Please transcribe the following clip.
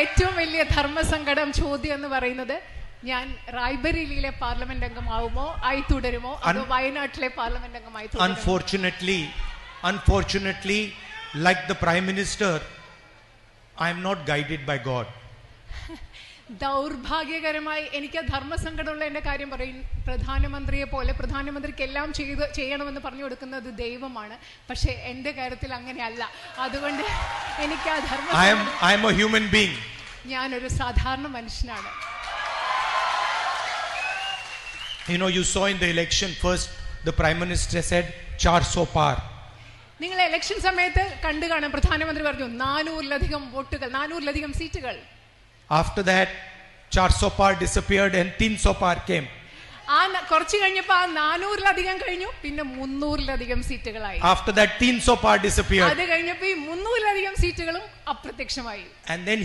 ഏറ്റവും വലിയ ധർമ്മസങ്കടം ചോദ്യം എന്ന് പറയുന്നത് ഞാൻ റായ്ബറേലിയിലെ പാർലമെന്റ് അംഗമാവുമോ ആയി തുടരുമോ അതോ വയനാട്ടിലെ പാർലമെന്റ് അംഗമായി തുടരുമോ? Unfortunately, like the Prime Minister, I am not guided by God. ദൗർഭാഗ്യകരമായി എനിക്ക് ധർമ്മസങ്കടമുള്ള എന്റെ കാര്യം പറയും. പ്രധാനമന്ത്രിയെ പോലെ പ്രധാനമന്ത്രിക്ക് എല്ലാം ചെയ്യണമെന്ന് പറഞ്ഞു കൊടുക്കുന്നത് ദൈവമാണ്. പക്ഷെ എന്റെ കാര്യത്തിൽ അങ്ങനെയല്ല. അതുകൊണ്ട് എനിക്ക് ആ I am a human being. ഞാനൊരു സാധാരണ മനുഷ്യനാണ്. You know, you saw in the election first the Prime Minister said 400 par. നിങ്ങൾ ഇലക്ഷൻ സമയത്ത് കണ്ടു കാണാം, പ്രധാനമന്ത്രി പറഞ്ഞു 400-ലധികം വോട്ടുകൾ, 400-ലധികം സീറ്റുകൾ. After that 400 par disappeared and 300 par came. കുറച്ച് കഴിഞ്ഞപ്പോൾ ആ 400-ലധികം കഴിഞ്ഞു, പിന്നെ 300-ലധികം സീറ്റുകളായി. After that 300 par disappeared. അത് കഴിഞ്ഞപ്പോൾ ഈ 300-ലധികം സീറ്റുകളും അപ്രത്യക്ഷമായി. And then